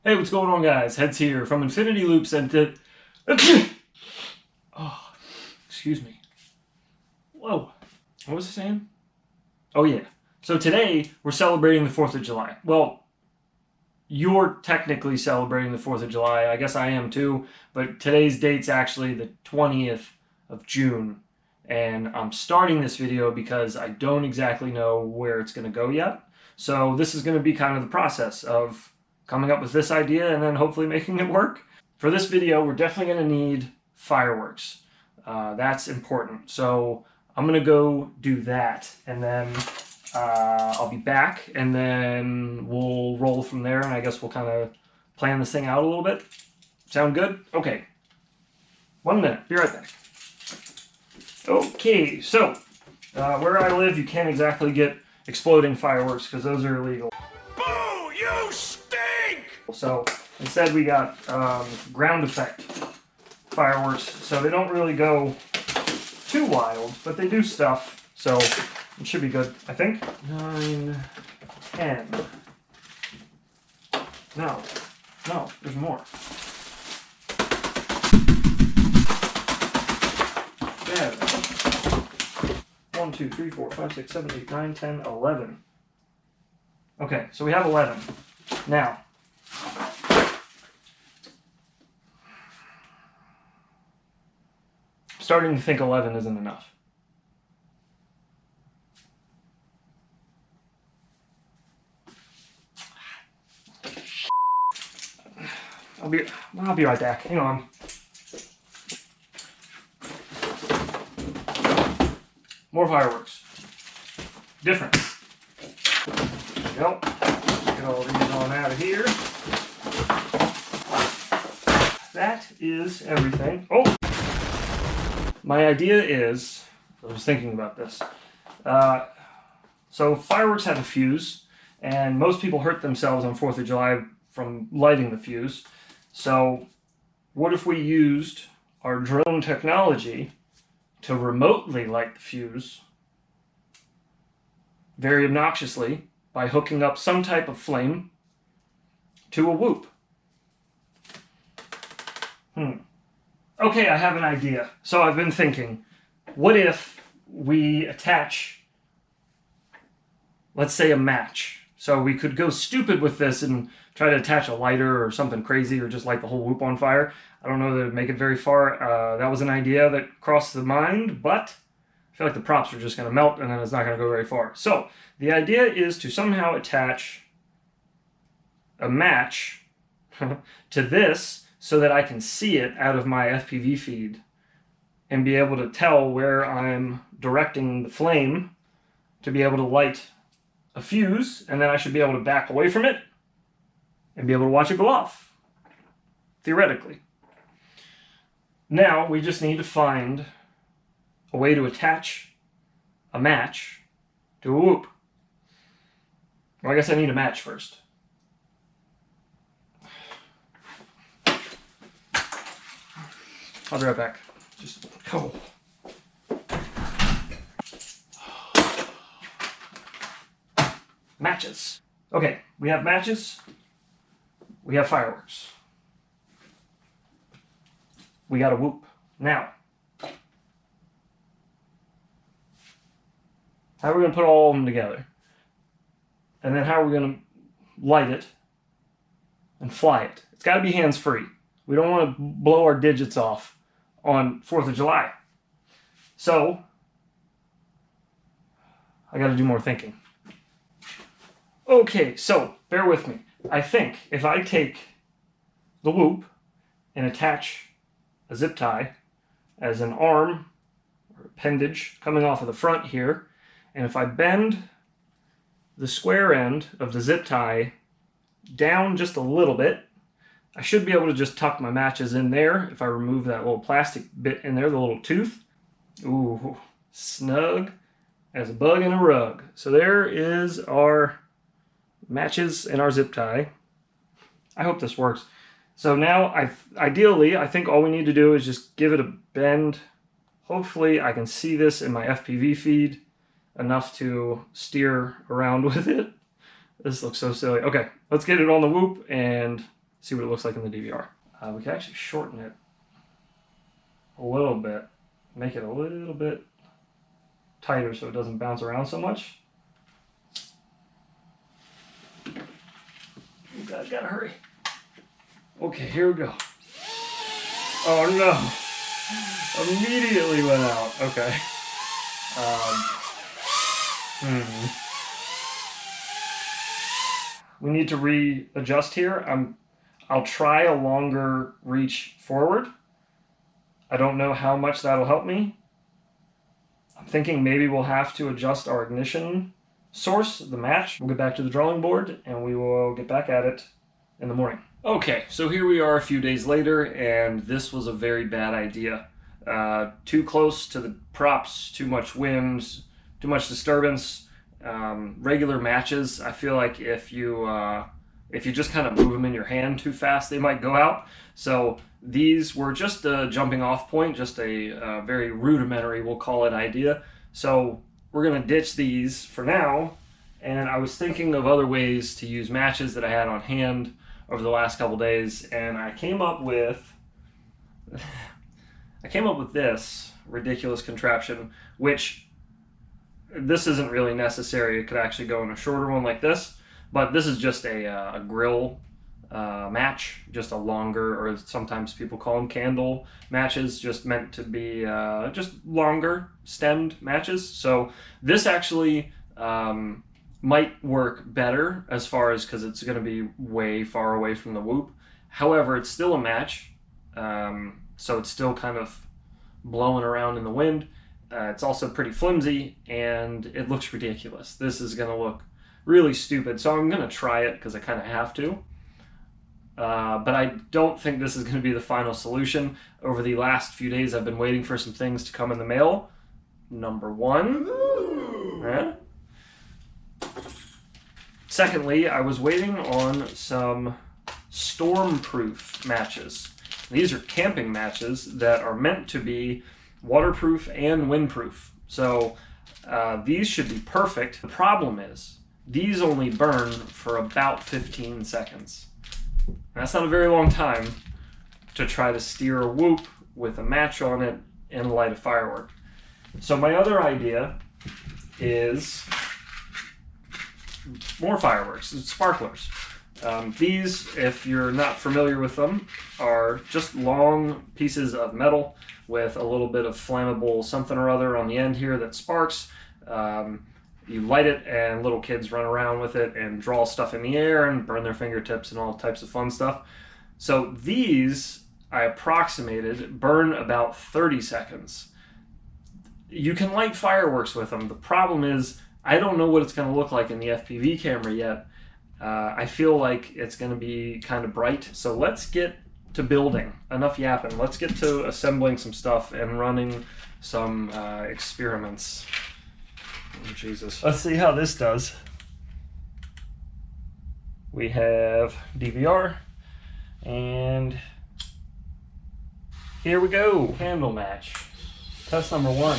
Hey, what's going on, guys? Heads here from Infinity Loops and oh, excuse me. Whoa. What was I saying? Oh, yeah. So today, we're celebrating the 4th of July. Well, you're technically celebrating the 4th of July. I guess I am too. But today's date's actually the 20th of June. And I'm starting this video because I don't exactly know where it's going to go yet. So this is going to be kind of the process of coming up with this idea and then hopefully making it work. For this video, we're definitely going to need fireworks. That's important. So I'm going to go do that, and then I'll be back, and then we'll roll from there, and I guess we'll kind of plan this thing out a little bit. Sound good? Okay. 1 minute. Be right back. Okay, so where I live, you can't exactly get exploding fireworks because those are illegal. Boo! You stink! So instead we got ground effect fireworks, so they don't really go too wild, but they do stuff, so it should be good, I think. 9, 10. No, there's more. There. 1, 2, 3, 4, 5, 6, 7, 8, 9, 10, 11. Okay, so we have 11. Now, starting to think 11 isn't enough. I'll be right back. Hang on. More fireworks. Different. There we go. Get all these on out of here. That is everything. Oh! My idea is, I was thinking about this. So fireworks have a fuse, and most people hurt themselves on 4th of July from lighting the fuse. So what if we used our drone technology to remotely light the fuse very obnoxiously by hooking up some type of flame to a whoop? Okay, I have an idea. So I've been thinking, what if we attach, let's say, a match? So we could go stupid with this and try to attach a lighter or something crazy, or just light the whole whoop on fire. I don't know that it'd make it very far. That was an idea that crossed the mind, but I feel like the props are just going to melt and then it's not going to go very far. So the idea is to somehow attach a match to this so that I can see it out of my FPV feed and be able to tell where I'm directing the flame to be able to light a fuse, and then I should be able to back away from it and be able to watch it go off, theoretically. Now we just need to find a way to attach a match to a whoop. Well, I guess I need a match first. I'll be right back. Just go. Matches. Okay, we have matches. We have fireworks. We got a whoop. Now, how are we going to put all of them together? And then how are we going to light it and fly it? It's got to be hands-free. We don't want to blow our digits off on 4th of July. So, I got to do more thinking. Okay, so, bear with me. I think if I take the whoop and attach a zip tie as an arm or appendage coming off of the front here, and if I bend the square end of the zip tie down just a little bit, I should be able to just tuck my matches in there if I remove that little plastic bit in there, the little tooth. Ooh, snug as a bug in a rug. So there is our matches and our zip tie. I hope this works. So now, ideally, I think all we need to do is just give it a bend. Hopefully I can see this in my FPV feed enough to steer around with it. This looks so silly. Okay, let's get it on the whoop and see what it looks like in the DVR. We can actually shorten it a little bit, make it a little bit tighter so it doesn't bounce around so much. Oh God, gotta hurry. Okay, here we go. Oh no! Immediately went out. Okay. We need to readjust here. I'll try a longer reach forward. I don't know how much that'll help me. I'm thinking maybe we'll have to adjust our ignition source, the match. We'll get back to the drawing board and we will get back at it in the morning. Okay, so here we are a few days later, and this was a very bad idea. Too close to the props, too much wind, too much disturbance. Regular matches, I feel like if you just kind of move them in your hand too fast, they might go out. So these were just a jumping off point, just a very rudimentary, we'll call it, idea. So we're going to ditch these for now, and I was thinking of other ways to use matches that I had on hand over the last couple days, and I came up with this ridiculous contraption, which this isn't really necessary. It could actually go in a shorter one like this, but this is just a grill match, just a longer, or sometimes people call them candle matches, just meant to be just longer stemmed matches. So this actually might work better as far as, because it's going to be way far away from the whoop. However, it's still a match, so it's still kind of blowing around in the wind. It's also pretty flimsy, and it looks ridiculous. This is going to look really stupid, so I'm going to try it because I kind of have to. But I don't think this is going to be the final solution. Over the last few days, I've been waiting for some things to come in the mail. Number one. Secondly, I was waiting on some storm-proof matches. These are camping matches that are meant to be waterproof and windproof. So these should be perfect. The problem is, these only burn for about 15 seconds. That's not a very long time to try to steer a whoop with a match on it and light a firework. So my other idea is more fireworks, sparklers. These, if you're not familiar with them, are just long pieces of metal with a little bit of flammable something or other on the end here that sparks. You light it and little kids run around with it and draw stuff in the air and burn their fingertips and all types of fun stuff. So these, I approximated, burn about 30 seconds. You can light fireworks with them. The problem is, I don't know what it's going to look like in the FPV camera yet. I feel like it's going to be kind of bright. So let's get to building. Enough yapping. Let's get to assembling some stuff and running some experiments. Oh, Jesus. Let's see how this does. We have DVR, and here we go. Candle match. Test number one.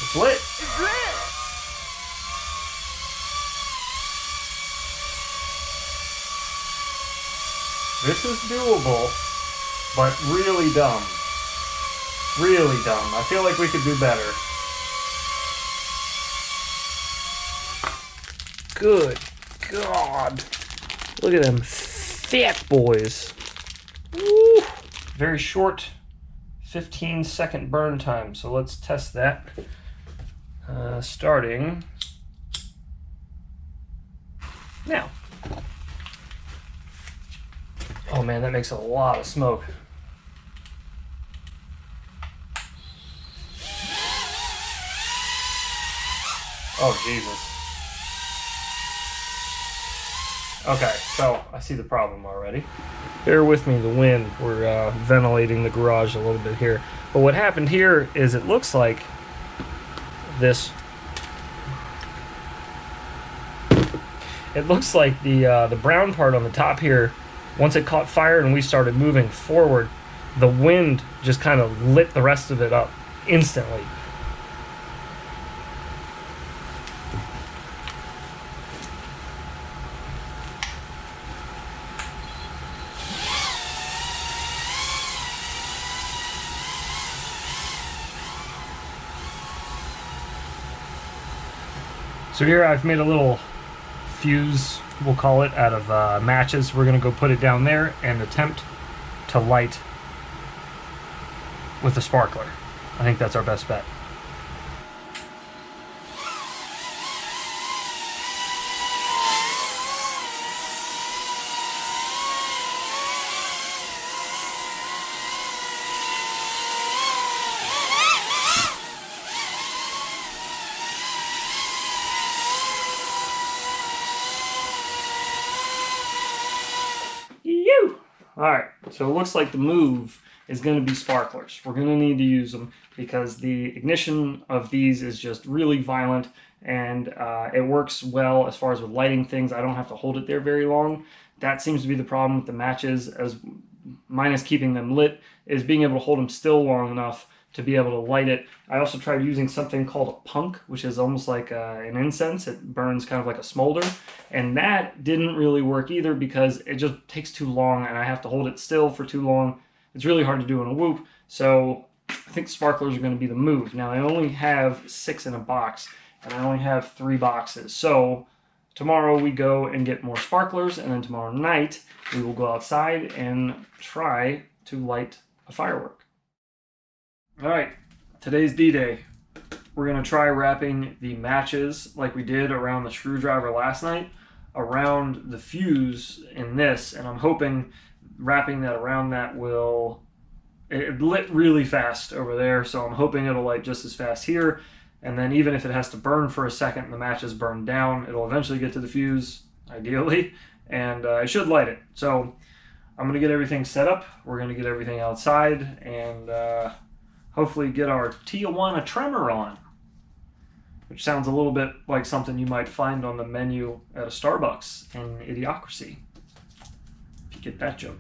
It's lit. It's lit! This is doable, but really dumb. Really dumb. I feel like we could do better. Good God. Look at them thick boys. Woo. Very short 15-second burn time. So let's test that. Starting now. Oh man, that makes a lot of smoke. Oh, Jesus. Okay, so I see the problem already. Bear with me, the wind. We're ventilating the garage a little bit here. But what happened here is it looks like this. It looks like the brown part on the top here, once it caught fire and we started moving forward, the wind just kind of lit the rest of it up instantly. So here I've made a little fuse, we'll call it, out of matches. We're going to go put it down there and attempt to light with a sparkler. I think that's our best bet. Alright, so it looks like the move is going to be sparklers. We're going to need to use them because the ignition of these is just really violent, and it works well as far as with lighting things. I don't have to hold it there very long. That seems to be the problem with the matches, as minus keeping them lit, is being able to hold them still long enough to be able to light it. I also tried using something called a punk, which is almost like an incense. It burns kind of like a smolder, and that didn't really work either because it just takes too long and I have to hold it still for too long. It's really hard to do in a whoop, so I think sparklers are going to be the move. Now I only have 6 in a box, and I only have 3 boxes, so tomorrow we go and get more sparklers, and then tomorrow night we will go outside and try to light a firework. Alright, today's D-Day. We're going to try wrapping the matches like we did around the screwdriver last night, around the fuse in this, and I'm hoping wrapping that around that will... It lit really fast over there, so I'm hoping it'll light just as fast here, and then even if it has to burn for a second and the matches burn down, it'll eventually get to the fuse, ideally, and it should light it. So I'm going to get everything set up, we're going to get everything outside, and hopefully get our Tijuana tremor on, which sounds a little bit like something you might find on the menu at a Starbucks in Idiocracy, if you get that joke.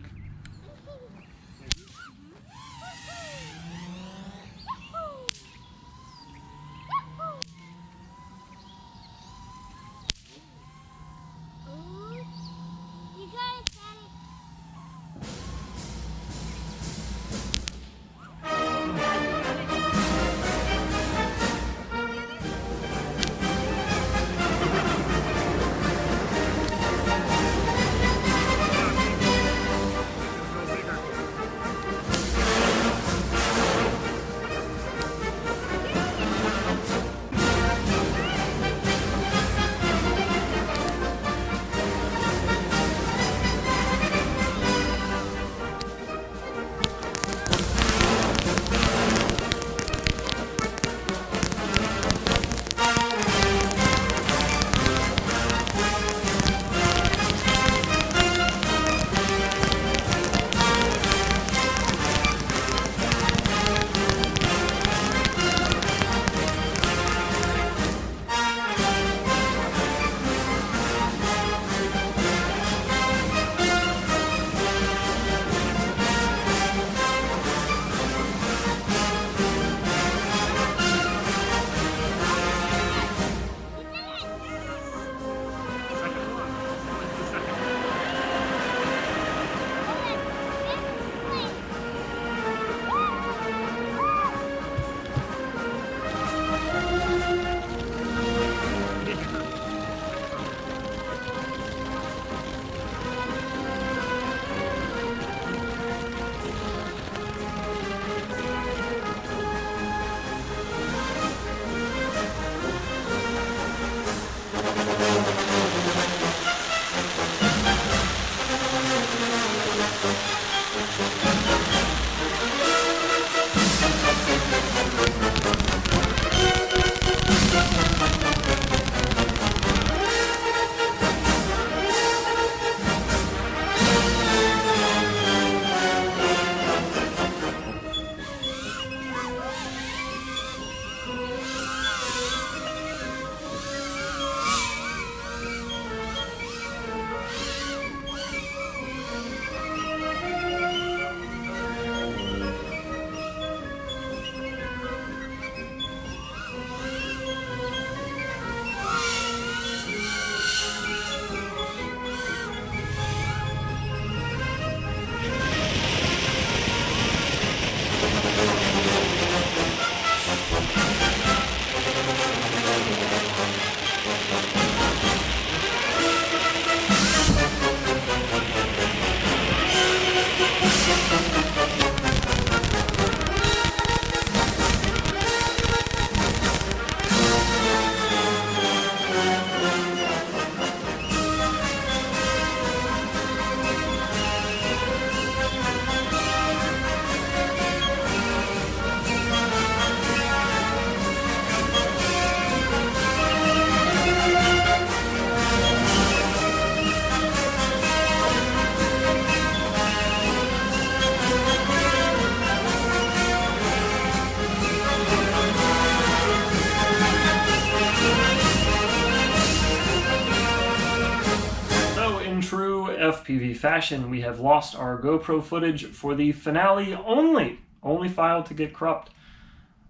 FPV fashion, we have lost our GoPro footage for the finale only file to get cropped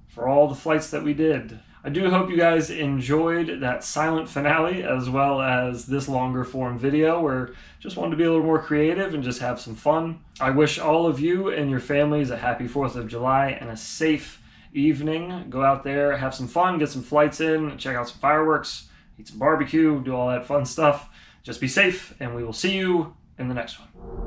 for all the flights that we did. I do hope you guys enjoyed that silent finale as well as this longer form video where just wanted to be a little more creative and just have some fun. I wish all of you and your families a happy 4th of July and a safe evening. Go out there, have some fun, get some flights in, check out some fireworks, eat some barbecue, do all that fun stuff. Just be safe, and we will see you in the next one.